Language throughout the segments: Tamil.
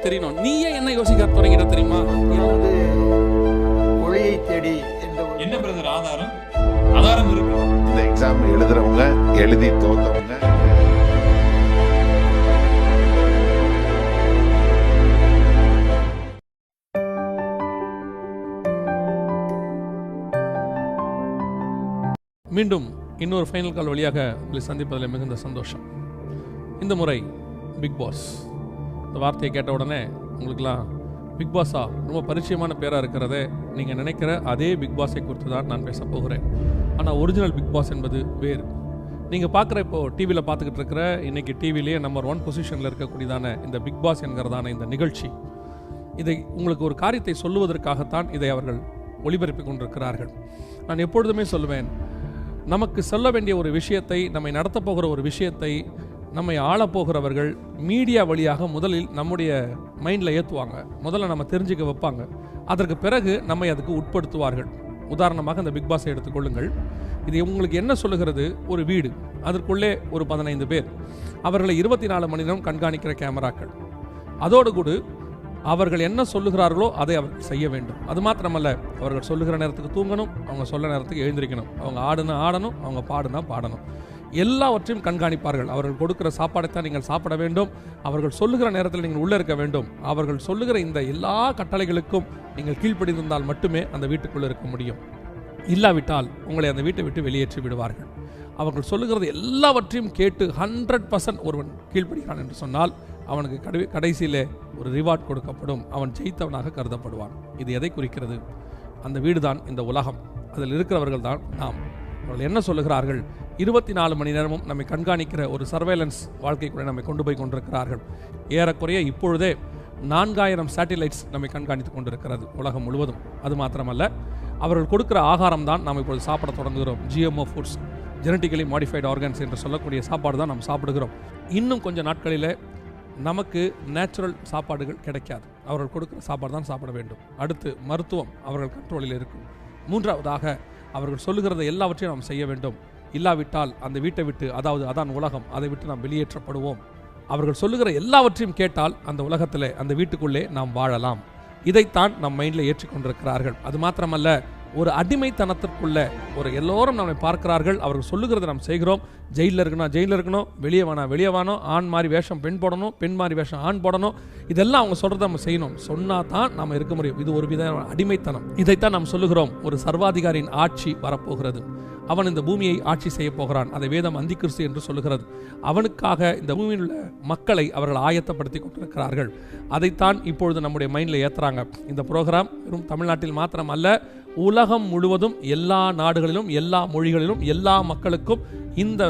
தெரியணும். நீயே என்ன யோசிக்க தொடங்கிட தெரியுமா? ஒளியை தேடி என்ன பிரதர் ஆதாரம்? ஆதாரம் இருக்கு. இந்த எக்ஸாம் எழுதுறவங்க, எழுதி தோத்தவங்க, மீண்டும் இன்னொரு ஃபைனல் கால் வழியாக உங்களை சந்திப்பதில் மிகுந்த சந்தோஷம். இந்த முறை பிக் பாஸ், இந்த வார்த்தையை கேட்ட உடனே உங்களுக்குலாம் பிக் பாஸா ரொம்ப பரிச்சயமான பேராக இருக்கிறதே, நீங்கள் நினைக்கிற அதே பிக் பாஸை குறித்து தான் நான் பேச போகிறேன். ஆனால் ஒரிஜினல் பிக் பாஸ் என்பது வேறு. நீங்கள் பார்க்குற இப்போது டிவியில் பார்த்துக்கிட்டு இருக்கிற இன்றைக்கி டிவிலேயே நம்பர் 1 பொசிஷனில் இருக்கக்கூடியதான இந்த பிக் பாஸ் என்கிறதான இந்த நிகழ்ச்சி, இதை உங்களுக்கு ஒரு காரியத்தை சொல்லுவதற்காகத்தான் இதை அவர்கள் ஒளிபரப்பிக் கொண்டிருக்கிறார்கள். நான் எப்பொழுதுமே சொல்லுவேன், நமக்கு சொல்ல வேண்டிய ஒரு விஷயத்தை, நம்மை நடத்தப்போகிற ஒரு விஷயத்தை நம்மை ஆளப்போகிறவர்கள் மீடியா வழியாக முதலில் நம்முடைய மைண்டில் ஏற்றுவாங்க. முதல்ல நம்ம தெரிஞ்சுக்க வைப்பாங்க. அதற்கு பிறகு நம்மை அதுக்கு உட்படுத்துவார்கள். உதாரணமாக இந்த பிக் பாஸை எடுத்துக்கொள்ளுங்கள். இது உங்களுக்கு என்ன சொல்லுகிறது? ஒரு வீடு, அதற்குள்ளே ஒரு 15 பேர், அவர்களை 24 மணி நேரம் கண்காணிக்கிற கேமராக்கள். அதோடு கூட அவர்கள் என்ன சொல்லுகிறார்களோ அதை அவர்கள் செய்ய வேண்டும். அது மாத்திரமல்ல, அவர்கள் சொல்லுகிற நேரத்துக்கு தூங்கணும், அவங்க சொல்ல நேரத்துக்கு எழுந்திருக்கணும், அவங்க ஆடுனா ஆடணும், அவங்க பாடுனா பாடணும், எல்லாவற்றையும் கண்காணிப்பார்கள். அவர்கள் கொடுக்கிற சாப்பாடைத்தான் நீங்கள் சாப்பிட வேண்டும், அவர்கள் சொல்லுகிற நேரத்தில் நீங்கள் உள்ளே இருக்க வேண்டும். அவர்கள் சொல்லுகிற இந்த எல்லா கட்டளைகளுக்கும் நீங்கள் கீழ்ப்படிந்திருந்தால் மட்டுமே அந்த வீட்டுக்குள்ளே இருக்க முடியும். இல்லாவிட்டால் உங்களை அந்த வீட்டை விட்டு வெளியேற்றி விடுவார்கள். அவர்கள் சொல்லுகிறது எல்லாவற்றையும் கேட்டு 100% ஒருவன் கீழ்ப்படுகிறான் என்று சொன்னால் அவனுக்கு கடைசியிலே ஒரு ரிவார்ட் கொடுக்கப்படும். அவன் ஜெயித்தவனாக கருதப்படுவான். இது எதை குறிக்கிறது? அந்த வீடு தான் இந்த உலகம், அதில் இருக்கிறவர்கள் தான் நாம். அவர்கள் என்ன சொல்லுகிறார்கள்? 24 மணி நேரமும் நம்மை கண்காணிக்கிற ஒரு சர்வேலன்ஸ் வாழ்க்கைக்குள்ளே நம்மை கொண்டு போய் கொண்டிருக்கிறார்கள். ஏறக்குறைய இப்பொழுதே 4000 சேட்டிலைட்ஸ் நம்மை கண்காணித்துக் கொண்டிருக்கிறது உலகம் முழுவதும். அது மாத்திரமல்ல, அவர்கள் கொடுக்கிற ஆகாரம் தான் நாம் இப்பொழுது சாப்பிட தொடங்குகிறோம். GMO foods, genetically modified organs என்று சொல்லக்கூடிய சாப்பாடு தான் நாம் சாப்பிடுகிறோம். இன்னும் கொஞ்சம் நாட்களில் நமக்கு நேச்சுரல் சாப்பாடுகள் கிடைக்காது. அவர்கள் கொடுக்குற சாப்பாடு தான் சாப்பிட வேண்டும். அடுத்து மருத்துவம் அவர்கள் கண்ட்ரோலில் இருக்கும். மூன்றாவதாக அவர்கள் சொல்லுகிறத எல்லாவற்றையும் நாம் செய்ய வேண்டும். இல்லாவிட்டால் அந்த வீட்டை விட்டு, அதாவது அதான் உலகம், அதை விட்டு நாம் வெளியேற்றப்படுவோம். அவர்கள் சொல்லுகிற எல்லாவற்றையும் கேட்டால் அந்த உலகத்தில், அந்த வீட்டுக்குள்ளே நாம் வாழலாம். இதைத்தான் நம் மைண்டில் ஏற்றிக்கொண்டிருக்கிறார்கள். அது மாத்திரமல்ல, ஒரு அடிமைத்தனத்திற்குள்ள ஒரு எல்லோரும் நம்மை பார்க்கிறார்கள். அவர்கள் சொல்லுகிறத நாம் செய்கிறோம். ஜெயிலில் இருக்கணும், ஜெயிலில் இருக்கணும், வெளியே வானோம், ஆண் மாதிரி வேஷம் பெண் போடணும், பெண் மாதிரி வேஷம் ஆண் போடணும், இதெல்லாம் அவங்க சொல்கிறத நம்ம செய்யணும். சொன்னால் தான் நாம் இருக்க முடியும். இது ஒரு வித அடிமைத்தனம். இதைத்தான் நாம் சொல்லுகிறோம், ஒரு சர்வாதிகாரியின் ஆட்சி வரப்போகிறது. அவன் இந்த பூமியை ஆட்சி செய்ய போகிறான். அதை வேதம் அந்திகிறிஸ்து என்று சொல்லுகிறது. அவனுக்காக இந்த பூமியில் உள்ள மக்களை அவர்கள் ஆயத்தப்படுத்தி கொண்டிருக்கிறார்கள். அதைத்தான் இப்பொழுது நம்முடைய மைண்டில் ஏற்றுறாங்க. இந்த ப்ரோக்ராம் வெறும் தமிழ்நாட்டில் மாத்திரம் அல்ல, உலகம் முழுவதும் எல்லா நாடுகளிலும், எல்லா மொழிகளிலும், எல்லா மக்களுக்கும் இந்த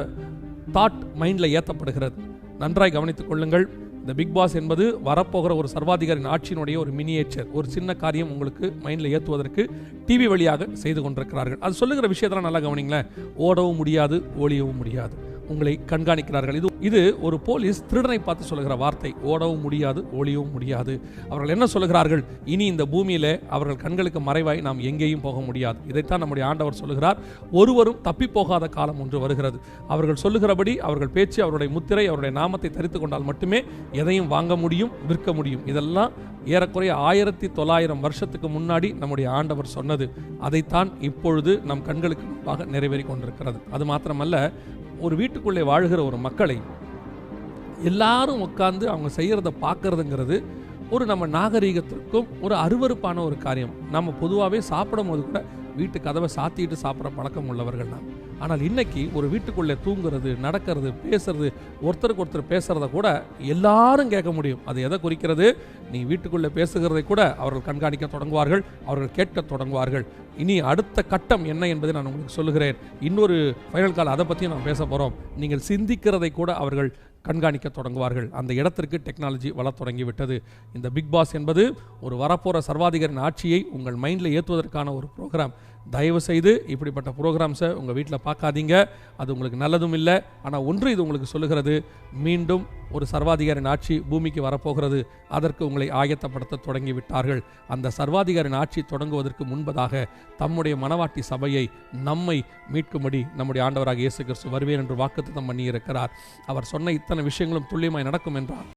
தாட் மைண்டில் ஏற்றப்படுகிறது. நன்றாய் கவனித்துக் கொள்ளுங்கள். இந்த பிக் பாஸ் என்பது வரப்போகிற ஒரு சர்வாதிகாரின் ஆட்சியினுடைய ஒரு மினியேச்சர், ஒரு சின்ன காரியம் உங்களுக்கு மைண்டில் ஏற்றுவதற்கு டிவி வழியாக செய்து கொண்டிருக்கிறார்கள். அது சொல்லுகிற விஷயத்தெல்லாம் நல்லா கவனிங்களேன். ஓடவும் முடியாது, ஒளியவும் முடியாது, உங்களை கண்காணிக்கிறார்கள். இது ஒரு போலீஸ் திருடனை பார்த்து சொல்லுகிற வார்த்தை. ஓடவும் முடியாது, ஒளியவும் முடியாது. அவர்கள் என்ன சொல்லுகிறார்கள்? இனி இந்த பூமியிலே அவர்கள் கண்களுக்கு மறைவாய் நாம் எங்கேயும் போக முடியாது. இதைத்தான் நம்முடைய ஆண்டவர் சொல்லுகிறார். ஒருவரும் தப்பி போகாத காலம் ஒன்று வருகிறது. அவர்கள் சொல்லுகிறபடி அவர்கள் பேச்சு, அவருடைய முத்திரை, அவருடைய நாமத்தை தரித்து கொண்டால் மட்டுமே எதையும் வாங்க முடியும், விற்க முடியும். இதெல்லாம் ஏறக்குறைய 1900 வருஷத்துக்கு முன்னாடி நம்முடைய ஆண்டவர் சொன்னது. அதைத்தான் இப்பொழுது நம் கண்களுக்கு முன்பாக நிறைவேறி கொண்டிருக்கிறது. அது மாத்திரமல்ல, ஒரு வீட்டுக்குள்ளே வாழ்கிற ஒரு மக்களை எல்லாரும் உட்கார்ந்து அவங்க செய்கிறத பார்க்கறதுங்கிறது ஒரு நம்ம நாகரீகத்திற்கும் ஒரு அருவருப்பான ஒரு காரியம். நம்ம பொதுவாகவே சாப்பிடும் போது கூட வீட்டு கதவை சாத்திட்டு சாப்பிட்ற பழக்கம் உள்ளவர்கள் தான். ஆனால் இன்னைக்கு ஒரு வீட்டுக்குள்ளே தூங்குறது, நடக்கிறது, பேசுறது, ஒருத்தருக்கு ஒருத்தர் பேசுறத கூட எல்லாரும் கேட்க முடியும். அது எதை குறிக்கிறது? நீ வீட்டுக்குள்ளே பேசுகிறதை கூட அவர்கள் கண்காணிக்க தொடங்குவார்கள், அவர்கள் கேட்க தொடங்குவார்கள். இனி அடுத்த கட்டம் என்ன என்பதை நான் உங்களுக்கு சொல்லுகிறேன். இன்னொரு ஃபைனல் கால் அதை பற்றியும் நான் பேச போகிறோம். நீங்கள் சிந்திக்கிறதை கூட அவர்கள் கண்காணிக்க தொடங்குவார்கள். அந்த இடத்திற்கு டெக்னாலஜி வளர தொடங்கிவிட்டது. இந்த பிக் பாஸ் என்பது ஒரு வரப்போகிற சர்வாதிகாரின் ஆட்சியை உங்கள் மைண்டில் ஏற்றுவதற்கான ஒரு ப்ரோக்ராம். தயவு செய்து இப்படிப்பட்ட ப்ரோக்ராம்ஸை உங்கள் வீட்டில் பார்க்காதீங்க. அது உங்களுக்கு நல்லதும் இல்லை. ஆனால் ஒன்று இது உங்களுக்கு சொல்லுகிறது, மீண்டும் ஒரு சர்வாதிகாரின் ஆட்சி பூமிக்கு வரப்போகிறது. அதற்கு உங்களை ஆயத்தப்படுத்த தொடங்கிவிட்டார்கள். அந்த சர்வாதிகாரின் ஆட்சி தொடங்குவதற்கு முன்பதாக தம்முடைய மனவாட்டி சபையை, நம்மை மீட்கும்படி நம்முடைய ஆண்டவராக இயேசு கிறிஸ்து வருவேன் என்று வாக்குத்தத்தம் பண்ணியிருக்கிறார். அவர் சொன்ன இத்தனை விஷயங்களும் துல்லியமாய் நடக்கும் என்றார்.